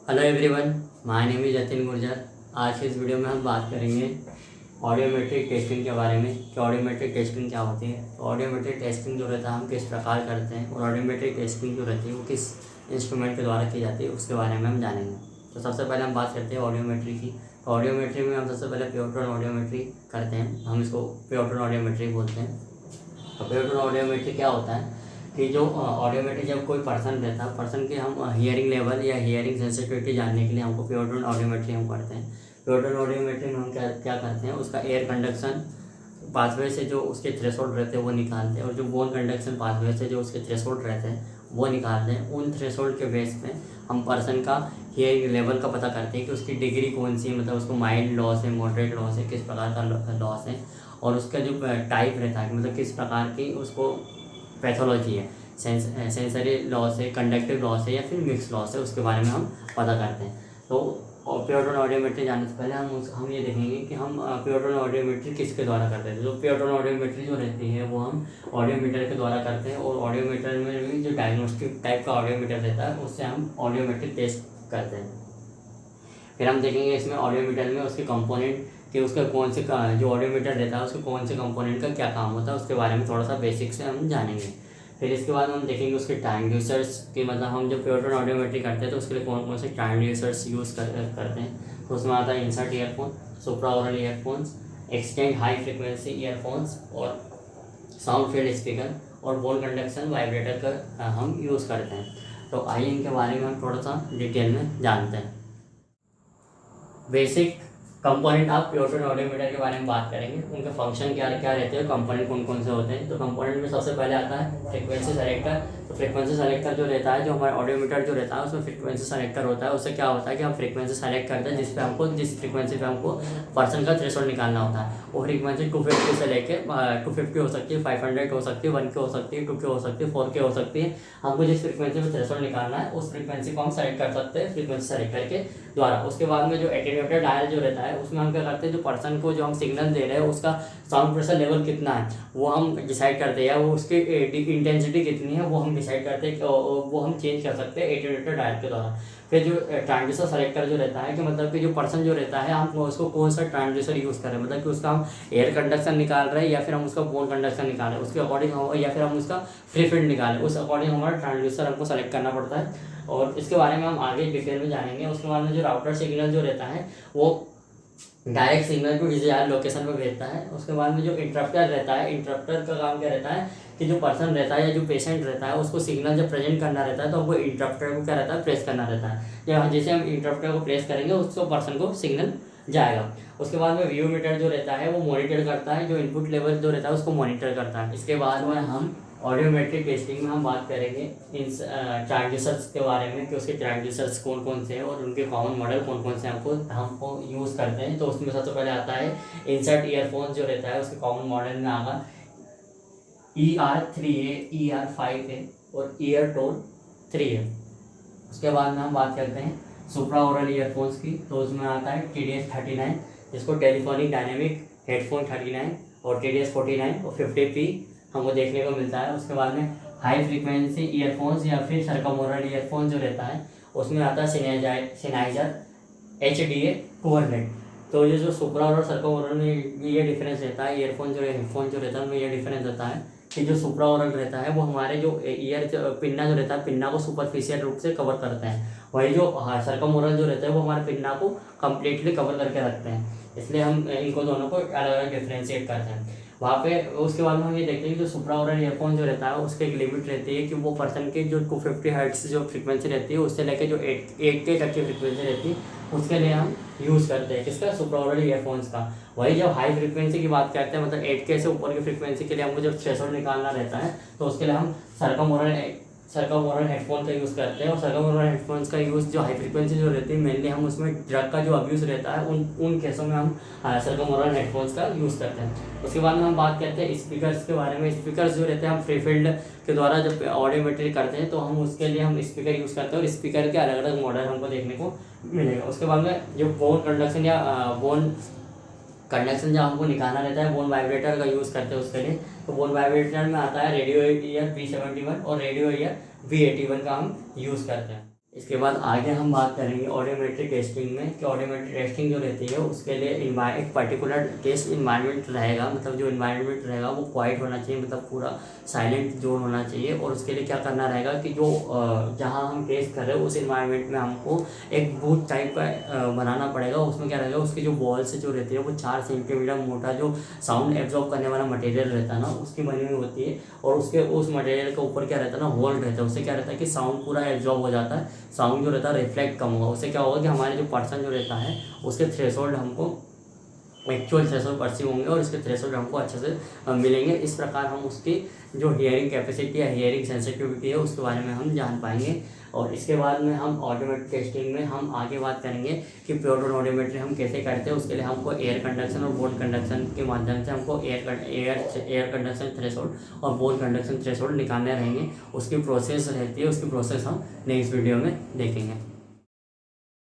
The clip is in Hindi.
Hello everyone, my name is Jatin Gurjar. आज की इस वीडियो में हम बात करेंगे ऑडियोमेट्रिक टेस्टिंग के बारे में कि ऑडियोमेट्रिक टेस्टिंग क्या होती है। तो ऑडियोमेट्रिक टेस्टिंग जो रहता है हम किस प्रकार करते हैं और ऑडियोमेट्रिक टेस्टिंग जो रहती है वो किस इंस्ट्रूमेंट के द्वारा की जाती है उसके बारे में हम जानेंगे। तो सबसे पहले हम बात करते हैं ऑडियोमेट्री की। तो ऑडियोमेट्री में हम सबसे पहले प्योर ऑडियोमेट्री करते हैं, हम इसको प्योर ऑडियोमेट्री बोलते हैं। तो प्योर ऑडियोमेट्री क्या होता है कि जो ऑडियोमेट्री जब कोई पर्सन रहता है, पर्सन के हम हियरिंग लेवल या हियरिंग सेंसिटिविटी जानने के लिए हमको प्योर ऑडियोमेट्री हम करते हैं। प्योर ऑडियोमेट्री में हम क्या क्या करते हैं, उसका एयर कंडक्शन पाथवे से जो उसके थ्रेशोल्ड रहते हैं वो निकालते हैं और जो बोन कंडक्शन पाथवे से जो उसके थ्रेशोल्ड रहते हैं वो निकालते हैं। उन थ्रेशोल्ड के बेस पे हम पर्सन का हियरिंग लेवल का पता करते हैं कि उसकी डिग्री कौन सी है, मतलब उसको माइल्ड लॉस है, मॉडरेट लॉस है, किस प्रकार का लॉस है, और उसका जो टाइप रहता है मतलब किस प्रकार की उसको पैथोलॉजी है, सेंसरी लॉस है, कंडक्टिव लॉस है या फिर मिक्स लॉस है, उसके बारे में हम पता करते हैं। तो प्योर ऑडियोमेट्री जानने से पहले हम ये देखेंगे कि हम प्योर ऑडियोमेट्री किसके द्वारा करते हैं। तो प्योर ऑडियोमेट्री जो रहती है वो हम ऑडियोमीटर के द्वारा करते हैं और ऑडियोमीटर में भी जो डायग्नोस्टिक टाइप का ऑडियोमीटर रहता है उससे हम ऑडियोमेट्रिक टेस्ट करते हैं। फिर हम देखेंगे इसमें ऑडियोमीटर में उसके कंपोनेंट कि उसका कौन से जो ऑडियोमीटर रहता है उसके कौन से कंपोनेंट का क्या काम होता है उसके बारे में थोड़ा सा बेसिक से हम जानेंगे। फिर इसके बाद हम देखेंगे उसके ट्रांसड्यूसर्स के, मतलब हम जब प्योर ऑडियोमेट्री करते हैं तो उसके लिए कौन कौन से ट्रांसड्यूसर्स यूज़ करते हैं। तो उसमें आता है insert earphone, supraaural earphones, extend high frequency earphones और साउंड फील्ड स्पीकर और बोन कंडक्शन वाइब्रेटर का हम यूज़ करते हैं। तो आइए इनके बारे में हम थोड़ा सा डिटेल में जानते हैं। बेसिक कंपोनेंट आप प्योर ऑडियोमीटर के बारे में बात करेंगे, उनके फंक्शन क्या क्या रहते हैं, कंपोनेंट कौन कौन से होते हैं। तो कंपोनेंट में सबसे पहले आता है फ्रीक्वेंसी सेलेक्टर। तो फ्रीक्वेंसी सेलेक्टर जो रहता है, जो हमारा ऑडियोमीटर जो रहता है उसमें फ्रीक्वेंसी सेलेक्टर होता है। उससे क्या होता है कि हम फ्रीक्वेंसी सेलेक्ट करते हैं जिस फ्रीक्वेंसी पे हमको पर्सन का थ्रेशोल्ड निकालना होता है। वो फ्रीक्वेंसी 250 से लेके 250 हो सकती है, 500 हो सकती है, 1K हो सकती है, 2K हो सकती है, 4K हो सकती है। हमको जिस फ्रीक्वेंसी पे थ्रेशोल्ड निकालना है उस फ्रीक्वेंसी को हम सेलेक्ट कर सकते हैं फ्रीक्वेंसी सेलेक्टर के द्वारा। उसके बाद में जो एटेन्यूएटर डायल जो रहता है उसमें हम क्या करते हैं, जो पर्सन को जो हम सिग्नल दे रहे हैं उसका साउंड प्रेशर लेवल कितना है वो हम डिसाइड करते हैं, या वो उसकी इंटेंसिटी कितनी है वो हम डिसाइड करते हैं, वो हम चेंज कर सकते हैं एटेन्यूएटर डायल के द्वारा। फिर जो ट्रांसड्यूसर सेलेक्टर जो रहता है कि मतलब कि जो पर्सन जो रहता है हम उसको कौन सा ट्रांसड्यूसर यूज़ करें, मतलब कि उसका हम एयर कंडक्शन निकाल रहे हैं या फिर हम उसका बोन कंडक्शन निकाल रहे हैं उसके अकॉर्डिंग, या फिर हम उसका फ्री फील्ड निकालें उस अकॉर्डिंग हमारा ट्रांसड्यूसर हमको सेलेक्ट करना पड़ता है। और इसके बारे में हम आगे डिटेल में जानेंगे। उसके बाद में जो राउटर सिग्नल जो रहता है वो डायरेक्ट सिग्नल को डिजायर लोकेशन पर भेजता है। उसके बाद में जो इंटरप्टर रहता है, इंटरप्टर का काम क्या रहता है कि जो पर्सन रहता है या जो पेशेंट रहता है उसको सिग्नल जब प्रेजेंट करना रहता है तो हमको इंटरप्टर को क्या रहता है प्रेस करना रहता है। जैसे हम इंटरप्टर को प्रेस करेंगे उसको पर्सन को सिग्नल जाएगा। उसके बाद में व्यू मीटर जो रहता है वो मॉनिटर करता है, जो इनपुट लेवल जो रहता है उसको मॉनिटर करता है। इसके बाद में हम ऑडियोमेट्रिक टेस्टिंग में हम बात करेंगे इन ट्रांसड्यूसर्स के बारे में कि उसके ट्रांसड्यूसर्स कौन कौन से हैं और उनके कॉमन मॉडल कौन कौन से हमको यूज़ करते हैं। तो उसमें सबसे पहले आता है इंसर्ट ईयरफोन जो रहता है उसके कॉमन मॉडल में आगा ER3A, ER5A और ईयरटोन 3A। उसके बाद में हम बात करते हैं सुप्रा ओरल ईयरफोन्स की। तो उसमें आता है TDS39 जिसको टेलीफोनिक डायनेमिक हेडफोन 39 और TDS49 और 50P हमको देखने को मिलता है। उसके बाद में हाई फ्रीक्वेंसी ईयरफोन्स या फिर सर्कमओरल ईयरफोन जो रहता है उसमें आता है सेनाइजर HDA 200। तो ये जो सुप्रा और सर्कमओरल में ये डिफरेंस रहता है, ईयरफोन जो हेडफोन जो रहता है उनमें ये डिफरेंस रहता है कि जो सुप्रा ओरल रहता है वो हमारे जो ईयर पिन्ना जो रहता है पिन्ना को सुपरफिशियल रूप से कवर करते हैं, वही जो सर्कमओरल जो रहता है वो हमारे पिन्ना को कम्प्लीटली कवर करके रखते हैं। इसलिए हम इनको दोनों को अलग अलग डिफ्रेंशिएट करते हैं वहाँ पे। उसके बाद में हम ये देखते हैं कि जो सुप्रा ओरल ईयरफोन जो रहता है उसकी एक लिमिट रहती है कि वो पर्सन की जो 250 हर्ट्ज जो फ्रीक्वेंसी रहती है उससे लेकर जो 8K तक की फ्रीक्वेंसी रहती है उसके लिए हम यूज़ करते हैं किसका, सुप्रा ओरल ईयरफोन्स का। वही जब हाई फ्रीक्वेंसी की बात करते हैं मतलब 8K से ऊपर की फ्रीक्वेंसी के लिए हमको जब थ्रेशोल्ड निकालना रहता है तो उसके लिए हम सर्कमओरल हेडफोन का यूज़ करते हैं। और सर्कमओरल हेडफोन्स का यूज़ जो हाई फ्रीक्वेंसी जो रहती है मेनली हम उसमें ड्रग का जो अब्यूज़ रहता है उन केसों में हम सर्कमओरल हेडफोन्स का यूज़ करते हैं। उसके बाद में हम बात करते हैं स्पीकर्स के बारे में। स्पीकर्स जो रहते हैं हम फ्री फील्ड के द्वारा जब ऑडियोमेट्री करते हैं तो हम उसके लिए हम स्पीकर यूज़ करते हैं और स्पीकर के अलग अलग मॉडल हमको देखने को मिलेगा। उसके बाद में जो बोन कंडक्शन या बोन कंडक्शन जब हमको निकालना रहता है बोन वाइब्रेटर का यूज़ करते हैं उसके लिए। तो बोन वाइब्रेटर में आता है रेडियो ईयर V71 और रेडियो ईयर V81 का हम यूज़ करते हैं। इसके बाद आगे हम बात करेंगे ऑडियोमेट्रिक टेस्टिंग में कि ऑडियोमेट्रिक टेस्टिंग जो रहती है उसके लिए एक पर्टिकुलर टेस्ट इन्वायरमेंट रहेगा, मतलब जो इन्वायरमेंट रहेगा वो क्वाइट होना चाहिए, मतलब पूरा साइलेंट जोन होना चाहिए। और उसके लिए क्या करना रहेगा कि जो जहाँ हम टेस्ट कर रहे हैं उस इन्वायरमेंट में हमको एक बूथ टाइप का बनाना पड़ेगा। उसमें क्या रहेगा, उसकी जो बॉल्स जो रहती है वो 4 सेंटीमीटर मोटा जो साउंड एब्जॉर्ब करने वाला मटेरियल रहता है ना उसकी बनी हुई होती है। और उसके उस मटेरियल के ऊपर क्या रहता है ना, होल रहता है। उससे क्या रहता है कि साउंड पूरा एब्जॉर्ब हो जाता है, साउंड जो रहता है रिफ्लेक्ट कम होगा। उससे क्या होगा कि हमारे जो पर्सन जो रहता है उसके थ्रेशोल्ड हमको एक्चुअल थ्रेशोल्ड परसीव होंगे और इसके थ्रेशोल्ड हमको अच्छे से मिलेंगे। इस प्रकार हम उसकी जो हियरिंग कैपेसिटी या हियरिंग सेंसिटिविटी है उसके बारे में हम जान पाएंगे। और इसके बाद में हम ऑडियोमेट्रिक टेस्टिंग में हम आगे बात करेंगे कि प्योर टोन ऑडियोमेट्री हम कैसे करते हैं। उसके लिए हमको एयर कंडक्शन और बोन कंडक्शन के माध्यम से हमको एयर कंडक्शन थ्रेशोल्ड और बोन कंडक्शन थ्रेशोल्ड निकालने रहेंगे। उसकी प्रोसेस रहती है, उसकी प्रोसेस हम नेक्स्ट वीडियो में देखेंगे।